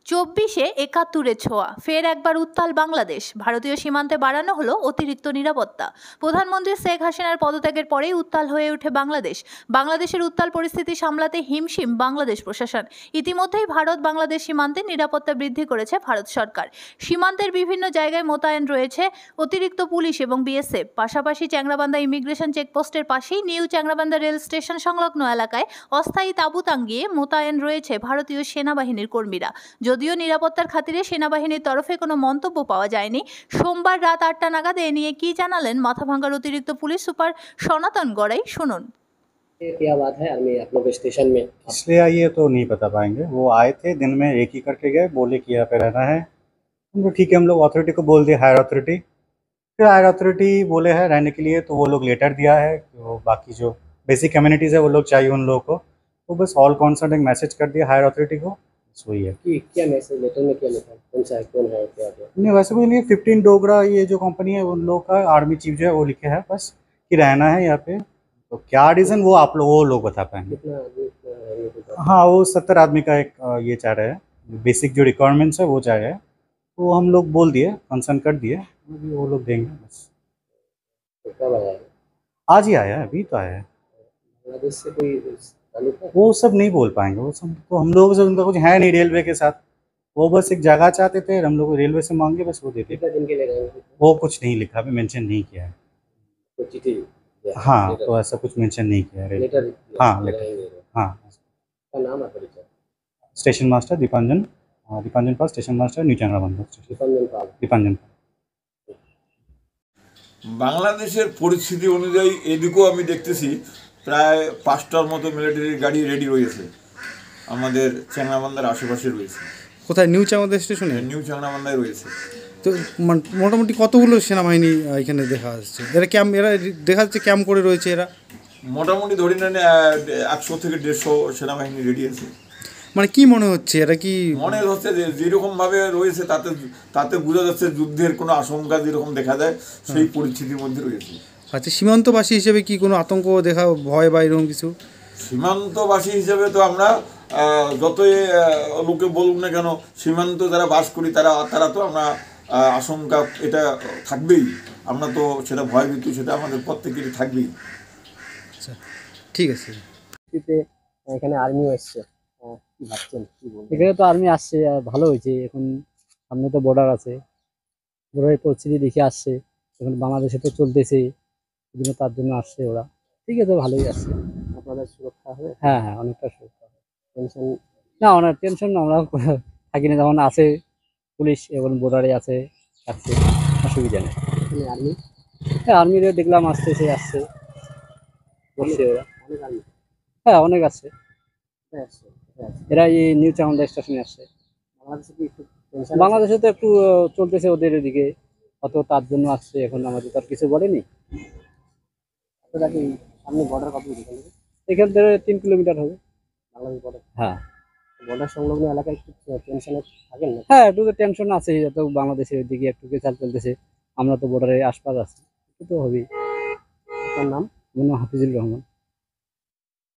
24-এ 71-এর ছোঁয়া, ফের একবার উত্তাল বাংলাদেশ। ভারতীয় সীমান্তে বাড়ানো হলো অতিরিক্ত নিরাপত্তা। প্রধানমন্ত্রী শেখ হাসিনার পদত্যাগের পরেই উত্তাল হয়ে ওঠে বাংলাদেশ। বাংলাদেশের উত্তাল পরিস্থিতি সামলাতে হিমশিম বাংলাদেশ প্রশাসন। ইতিমধ্যেই ভারত বাংলাদেশ সীমান্তে নিরাপত্তা বৃদ্ধি করেছে ভারত সরকার। সীমান্তের বিভিন্ন জায়গায় মোতায়েন রয়েছে অতিরিক্ত পুলিশ এবং বিএসএফ। পাশাপাশি চ্যাংরাবান্ধা ইমিগ্রেশন চেকপোস্টের পাশেই নিউ চ্যাংরাবান্ধা রেল স্টেশন সংলগ্ন এলাকায় অস্থায়ী তাঁবু টাঙ্গিয়ে মোতায়েন রয়েছে ভারতীয় সেনাবাহিনীর কর্মীরা। যদিও নিরাপত্তার খাতিরে সেনাবাহিনীর তরফে কোনো মন্তব্য পাওয়া যায়নি। সোমবার রাত 8টা নাগাদ এ নিয়ে কি জানালেন মাথাভাঙ্গার অতিরিক্ত পুলিশ সুপার সনাতন গড়াই, শুনুন। क्या बात है आर्मी आप लोग स्टेशन में? इसलिए आइए तो नहीं बता पाएंगे। वो आए थे दिन में एक ही करके गए, बोले कि यहाँ पे रहना है। हम लोग ठीक है, हम लोग अथॉरिटी को बोल दिया, हायर अथॉरिटी। फिर हायर अथॉरिटी बोले हैं रहने के लिए, तो वो लोग लेटर दिया है। तो बाकी जो बेसिक कम्युनिटीज़ है वो लोग चाहिए उन लोगों को, तो बस ऑल कॉन्सर्न एक मैसेज कर दिया हायर अथॉरिटी को, वही है। कि क्या मैसेज लेटर में क्या लिखा, कौन सा है, कौन है, क्या है? नहीं वैसे कोई नहीं, 15 डोगरा ये जो कंपनी है उन लोग का आर्मी चीफ जो है वो लिखे है बस कि रहना है यहाँ पे। तो क्या रीज़न वो आप लोग वो लोग बता पाएंगे। कितना आदमी ये बता? हाँ वो 70 आदमी का एक ये चाह रहे हैं, बेसिक जो रिक्वायरमेंट्स है वो चाह रहे हैं, तो हम लोग बोल दिए, कंसर्न कर दिए, अभी वो लोग देंगे बस। तो कब आया है? आज ही आया है, अभी तो आया है। बांग्लादेश से कोई ताल्लुक है? वो सब नहीं बोल पाएंगे, वो सब तो हम लोग से उनका कुछ है नहीं रेलवे के साथ। वो बस एक जगह चाहते थे, हम लोग रेलवे से मांगे, बस वो देते। कितना दिन के लिए रहेंगे? वो कुछ नहीं लिखा, अभी मेंशन नहीं किया है। तो चिट्ठी दिया है? हाँ लेटर? तो ऐसा कुछ मेंशन नहीं किया है रेलवे। लेटर दिया? हाँ, लेटर। रहेंगे। हाँ का नाम है परिचय? Station master Dipanjan, Dipanjan Pal station master new Changrabandha station. Dipanjan Pal. Dipanjan Pal. বাংলাদেশের পরিস্থিতি অনুযায়ী এদিকেও আমি দেখতেছি প্রায় 5টার মতো মিলিটারি গাড়ি রেডি রয়েছে, আমাদের চ্যাংরাবান্ধার আশেপাশে রয়েছে। কোথায়? নিউ চ্যাংরাবান্ধা স্টেশনে? নিউ চ্যাংরাবান্ধায় রয়েছে। তো মোটামুটি কতগুলো সেনাবাহিনী এখানে দেখা যাচ্ছে? এরা দেখা যাচ্ছে ক্যাম্প করে রয়েছে এরা? মোটামুটি ধরে নেন 100 থেকে 150 সেনাবাহিনী রেডি আছে। মানে কি মনে হচ্ছে এরা কি মনে হচ্ছে যে যেরকমভাবে রয়েছে তাতে বোঝা যাচ্ছে যুদ্ধের কোনো আশঙ্কা যেরকম দেখা যায় সেই পরিস্থিতির মধ্যে রয়েছে। আচ্ছা, সীমান্তবাসী হিসেবে কি কোনো আতঙ্ক দেখা, ভয় বা এরকম কিছু? সীমান্তবাসী হিসেবে তো আমরা যতই লোকে বলুক না কেন, সীমান্ত যারা বাস করি তারা তো আমরা আশঙ্কা এটা থাকবেই, আমরা তো সেটা ভয়ভীত সেটা আমাদের প্রত্যেকেরই থাকবেই। আচ্ছা ঠিক আছে। এখানে আর্মিও এসছে, কি ভাবছেন, কি বলবেন? এখানে তো আর্মি আসছে, ভালো হয়েছে। এখন সামনে তো বর্ডার আছে, বর্ডারের পরিস্থিতি দেখে আসছে। এখন বাংলাদেশে তো চলতেছে, তার জন্য আসছে ওরা। ঠিক আছে, ভালোই আসছে। আপনাদের সুরক্ষা হবে? হ্যাঁ হ্যাঁ, অনেকটা সুরক্ষা হবে। টেনশন না, অনেক টেনশন না, আমরা থাকি না। যখন আসে পুলিশ এবং বর্ডারে আছে, অসুবিধা নেই। আর্মি, হ্যাঁ আর্মিরও দেখলাম আসছে বসছে ওরা। অনেক আর্মি, হ্যাঁ অনেক আসছে। এরা এই নিউ চ্যাংরাবান্ধা স্টেশনে আসছে। বাংলাদেশে তো একটু চলতেছে ওদের এদিকে, অত তার জন্য আসছে। এখন আমাদের তো আর কিছু বলেনি। সামনে বর্ডার কত দূর? এখান থেকে 3 কিলোমিটার হবে বাংলাদেশ বর্ডার। হ্যাঁ, বর্ডার সংলগ্ন এলাকায় একটু টেনশনে থাকেন না? হ্যাঁ, একটু তো টেনশন আছে, যত বাংলাদেশের দিকে একটু কেচাল চলতেছে। আমরা তো বর্ডারের আশপাশ আছি, একটু তো হবেই। আপনার নাম? হাফিজুর রহমান।